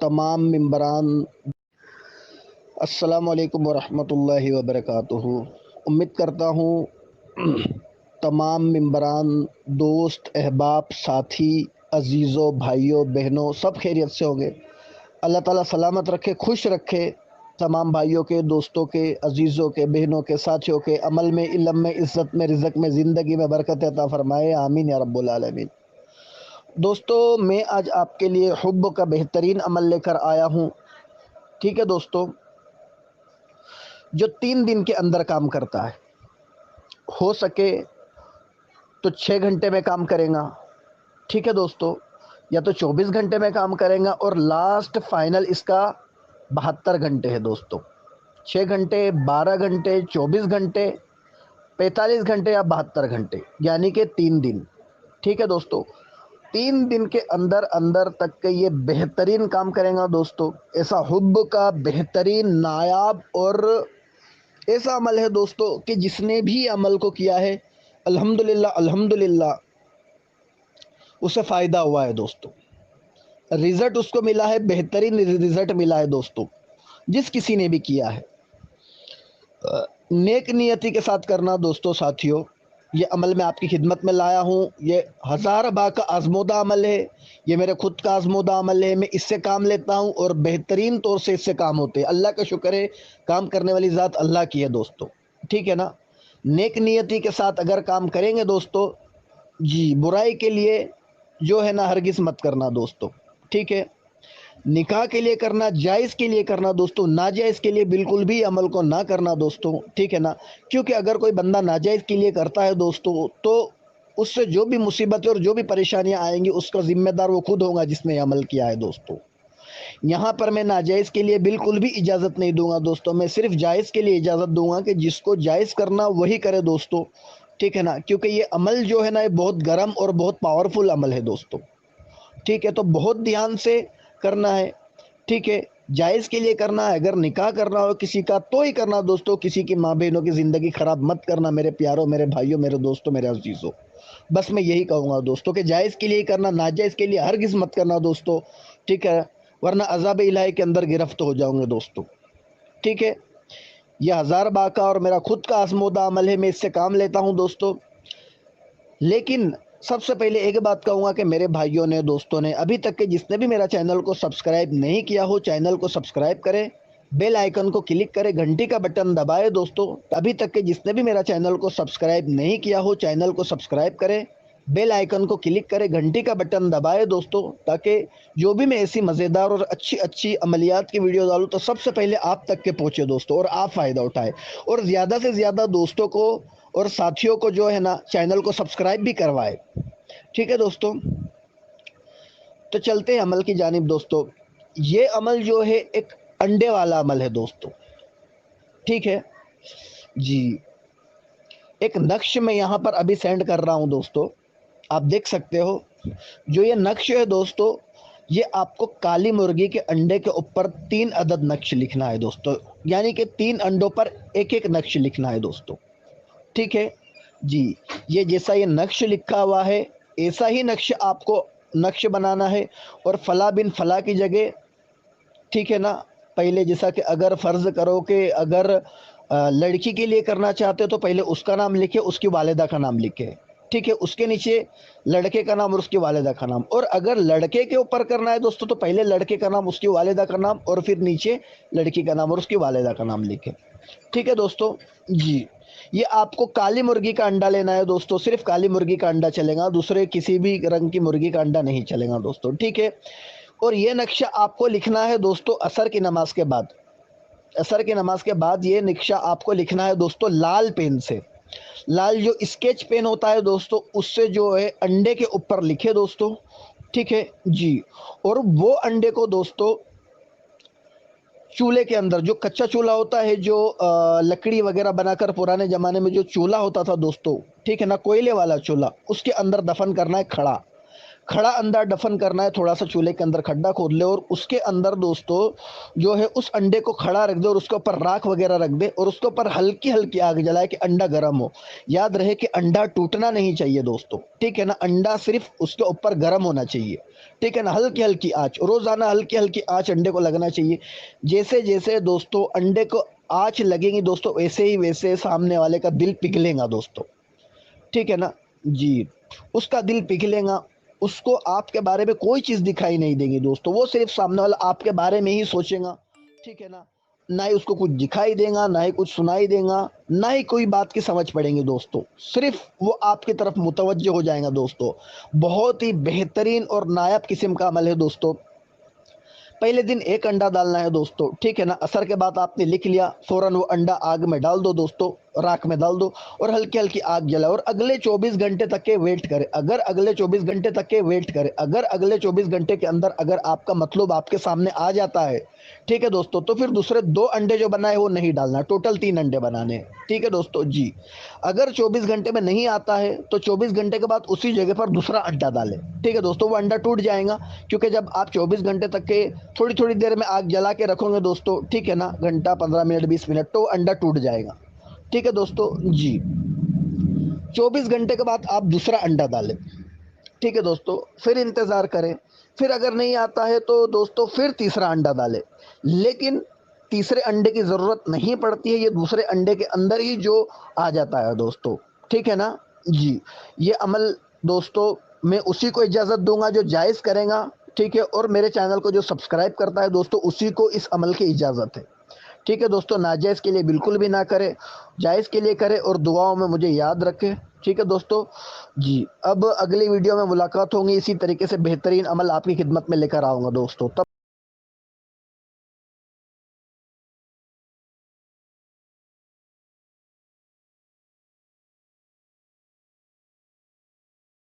تمام ممبران السلام علیکم ورحمۃ اللہ وبرکاتہ۔ امید کرتا ہوں تمام ممبران، دوست، احباب، ساتھی، عزیزوں، بھائیوں، بہنوں سب خیریت سے ہوں گے۔ اللہ تعالیٰ سلامت رکھے، خوش رکھے تمام بھائیوں کے، دوستوں کے، عزیزوں کے، بہنوں کے، ساتھیوں کے، عمل میں، علم میں، عزت میں، رزق میں، زندگی میں برکت عطا فرمائے، آمین یا رب العالمین۔ دوستو، میں آج آپ کے لیے حب کا بہترین عمل لے کر آیا ہوں۔ ٹھیک ہے دوستو، جو 3 دن کے اندر کام کرتا ہے، ہو سکے تو 6 گھنٹے میں کام کریں گا، ٹھیک ہے دوستو، یا تو 24 گھنٹے میں کام کریں گا، اور لاسٹ فائنل اس کا 72 گھنٹے ہے دوستو۔ 6 گھنٹے، 12 گھنٹے، 24 گھنٹے، 45 گھنٹے یا 72 گھنٹے، یعنی کہ 3 دن، ٹھیک ہے دوستو۔ 3 دن کے اندر اندر تک کہ یہ بہترین کام کریں گا دوستو۔ ایسا حب کا بہترین، نایاب اور ایسا عمل ہے دوستو کہ جس نے بھی عمل کو کیا ہے الحمدللہ الحمدللہ اسے فائدہ ہوا ہے دوستو۔ رزلٹ اس کو ملا ہے، بہترین رزلٹ ملا ہے دوستو، جس کسی نے بھی کیا ہے۔ نیک نیتی کے ساتھ کرنا دوستو، ساتھیوں، یہ عمل میں آپ کی خدمت میں لایا ہوں۔ یہ 1000 بار کا آزمودہ عمل ہے، یہ میرے خود کا آزمودہ عمل ہے۔ میں اس سے کام لیتا ہوں اور بہترین طور سے اس سے کام ہوتے ہیں۔ اللہ کا شکر ہے، کام کرنے والی ذات اللہ کی ہے دوستو، ٹھیک ہے نا۔ نیک نیتی کے ساتھ اگر کام کریں گے دوستو، جی، برائی کے لیے جو ہے نا ہرگز مت کرنا دوستو، ٹھیک ہے۔ نکاح کے لیے کرنا، جائز کے لیے کرنا دوستو، ناجائز کے لیے بالکل بھی عمل کو نہ کرنا دوستو، ٹھیک ہے نا۔ کیونکہ اگر کوئی بندہ ناجائز کے لیے کرتا ہے دوستو، تو اس سے جو بھی مصیبتیں اور جو بھی پریشانیاں آئیں گی اس کا ذمہ دار وہ خود ہوگا جس نے عمل کیا ہے دوستو۔ یہاں پر میں ناجائز کے لیے بالکل بھی اجازت نہیں دوں گا دوستو، میں صرف جائز کے لیے اجازت دوں گا کہ جس کو جائز کرنا وہی کرے دوستو، ٹھیک ہے نا۔ کیونکہ یہ عمل جو ہے نا یہ بہت گرم اور بہت پاورفل عمل ہے دوستو، ٹھیک ہے۔ تو بہت دھیان سے کرنا ہے، ٹھیک ہے۔ جائز کے لیے کرنا ہے، اگر نکاح کرنا ہو کسی کا تو ہی کرنا دوستو، کسی کی ماں بہنوں کی زندگی خراب مت کرنا میرے پیاروں، میرے بھائیوں، میرے دوستوں، میرے عزیزوں۔ بس میں یہی کہوں گا دوستو کہ جائز کے لیے کرنا، ناجائز کے لیے ہرگز مت کرنا دوستو، ٹھیک ہے، ورنہ عذاب الہی کے اندر گرفتار ہو جاؤں گے دوستو، ٹھیک ہے۔ یہ 1000 بار کا اور میرا خود کا آزمودہ عمل ہے، میں اس سے کام لیتا ہوں دوستو۔ لیکن سب سے پہلے ایک بات کہوں گا کہ میرے بھائیوں نے، دوستوں نے، ابھی تک کہ جس نے بھی میرا چینل کو سبسکرائب نہیں کیا ہو، چینل کو سبسکرائب کرے، بیل آئیکن کو کلک کرے، گھنٹی کا بٹن دبائے دوستو۔ ابھی تک کہ جس نے بھی میرا چینل کو سبسکرائب نہیں کیا ہو، چینل کو سبسکرائب کرے، بیل آئیکن کو کلک کرے، گھنٹی کا بٹن دبائے دوستو، تاکہ جو بھی میں ایسی مزیدار اور اچھی اچھی عملیات کی ویڈیو ڈالوں تو سب سے پہلے آپ تک کے پہنچے دوستو، اور آپ فائدہ اٹھائے، اور زیادہ سے زیادہ دوستوں کو اور ساتھیوں کو جو ہے نا چینل کو سبسکرائب بھی کروائے، ٹھیک ہے دوستو۔ تو چلتے ہیں عمل کی جانب دوستو۔ یہ عمل جو ہے ایک انڈے والا عمل ہے دوستو، ٹھیک ہے جی۔ ایک نقش میں یہاں پر ابھی سینڈ کر رہا ہوں دوستو، آپ دیکھ سکتے ہو۔ جو یہ نقش ہے دوستو، یہ آپ کو کالی مرغی کے انڈے کے اوپر 3 عدد نقش لکھنا ہے دوستو، یعنی کہ 3 انڈوں پر ایک ایک نقش لکھنا ہے دوستو، ٹھیک ہے جی۔ یہ جیسا یہ نقش لکھا ہوا ہے ایسا ہی نقش آپ کو نقش بنانا ہے، اور فلاں بن فلاں کی جگہ، ٹھیک ہے نا، پہلے جیسا کہ اگر فرض کرو کہ اگر لڑکی کے لیے کرنا چاہتے ہو تو پہلے اس کا نام لکھے، اس کی والدہ کا نام لکھے، ٹھیک ہے۔ اس کے نیچے لڑکے کا نام اور اس کی والدہ کا نام، اور اگر لڑکے کے اوپر کرنا ہے دوستو تو پہلے لڑکے کا نام، اس کی والدہ کا نام، اور پھر نیچے لڑکی کا نام اور اس کی والدہ کا نام لکھے، ٹھیک ہے دوستو جی۔ یہ آپ کو کالی مرغی کا انڈا لینا ہے دوستو، صرف کالی مرغی کا انڈا چلے گا، دوسرے کسی بھی رنگ کی مرغی کا انڈا نہیں چلے گا دوستو، ٹھیک ہے۔ اور یہ نقشہ آپ کو لکھنا ہے دوستو عصر کی نماز کے بعد، عصر کی نماز کے بعد یہ نقشہ آپ کو لکھنا ہے دوستو لال پین سے، لال جو اسکیچ پین ہوتا ہے دوستو، اس سے جو ہے انڈے کے اوپر لکھے دوستو، ٹھیک ہے جی۔ اور وہ انڈے کو دوستو چولہے کے اندر، جو کچا چولہا ہوتا ہے، جو لکڑی وغیرہ بنا کر پرانے زمانے میں جو چولہا ہوتا تھا دوستو، ٹھیک ہے نا، کوئلے والا چولہا، اس کے اندر دفن کرنا ہے کھڑا، کھڑا انڈا دفن کرنا ہے، تھوڑا سا چولہے کے اندر کھڈا کھود لے اور اس کے اندر دوستو جو ہے اس انڈے کو کھڑا رکھ دے اور اس کے اوپر راکھ وغیرہ رکھ دے اور اس کے اوپر ہلکی ہلکی آگ جلائے کہ انڈا گرم ہو۔ یاد رہے کہ انڈا ٹوٹنا نہیں چاہیے دوستو، ٹھیک ہے نا، انڈا صرف اس کے اوپر گرم ہونا چاہیے، ٹھیک ہے نا، ہلکی ہلکی آنچ، روزانہ ہلکی ہلکی آنچ انڈے کو لگنا چاہیے۔ جیسے جیسے دوستو انڈے کو آنچ لگیں گی دوستو، ویسے ہی ویسے سامنے والے کا دل پگھلے گا دوستو، ٹھیک ہے نا جی، اس کا دل پگھلے گا، اس کو آپ کے بارے میں کوئی چیز دکھائی نہیں دے گی دوستو، وہ صرف سامنے والا آپ کے بارے میں ہی سوچے گا، ٹھیک ہے نا، نہ ہی اس کو کچھ دکھائی دے گا، نہ ہی کچھ سنائی دے گا، نہ ہی کوئی بات کی سمجھ پڑیں گے دوستو، صرف وہ آپ کی طرف متوجہ ہو جائیں گا دوستو۔ بہت ہی بہترین اور نایاب قسم کا عمل ہے دوستو۔ پہلے دن ایک انڈا ڈالنا ہے دوستو، ٹھیک ہے نا، عصر کے بعد آپ نے لکھ لیا، فوراً وہ انڈا آگ میں ڈال دو دوستو، راکھ میں ڈال دو اور ہلکی ہلکی آگ جلائے اور اگلے 24 گھنٹے تک کے ویٹ کرے۔ اگر اگلے 24 گھنٹے تک کے ویٹ کرے، اگر اگلے 24 گھنٹے کے اندر اگر آپ کا مطلوب آپ کے سامنے آ جاتا ہے، ٹھیک ہے دوستو، تو پھر دوسرے 2 انڈے جو بنائے وہ نہیں ڈالنا، ٹوٹل 3 انڈے بنانے ہیں، ٹھیک ہے دوستو جی۔ اگر 24 گھنٹے میں نہیں آتا ہے تو 24 گھنٹے کے بعد اسی جگہ پر دوسرا انڈا ڈالیں، ٹھیک ہے دوستو، وہ انڈا ٹوٹ جائے گا، کیونکہ جب آپ 24 گھنٹے تک کے تھوڑی تھوڑی دیر میں آگ جلا کے رکھو گے دوستو، ٹھیک ہے نا، گھنٹہ 15 منٹ 20 منٹ، تو انڈا ٹوٹ جائے گا، ٹھیک ہے دوستو جی۔ 24 گھنٹے کے بعد آپ دوسرا انڈا ڈالیں، ٹھیک ہے دوستو، پھر انتظار کریں، پھر اگر نہیں آتا ہے تو دوستو پھر تیسرا انڈا ڈالیں، لیکن تیسرے انڈے کی ضرورت نہیں پڑتی ہے، یہ دوسرے انڈے کے اندر ہی جو آ جاتا ہے دوستو، ٹھیک ہے نا جی۔ یہ عمل دوستو میں اسی کو اجازت دوں گا جو جائز کرے گا، ٹھیک ہے، اور میرے چینل کو جو سبسکرائب کرتا ہے دوستو اسی کو اس عمل کی اجازت ہے، ٹھیک ہے دوستو، ناجائز کے لیے بالکل بھی نہ کرے، جائز کے لیے کرے اور دعاؤں میں مجھے یاد رکھے، ٹھیک ہے دوستو جی۔ اب اگلی ویڈیو میں ملاقات ہوں گی، اسی طریقے سے بہترین عمل آپ کی خدمت میں لے کر آؤں گا دوستو، تب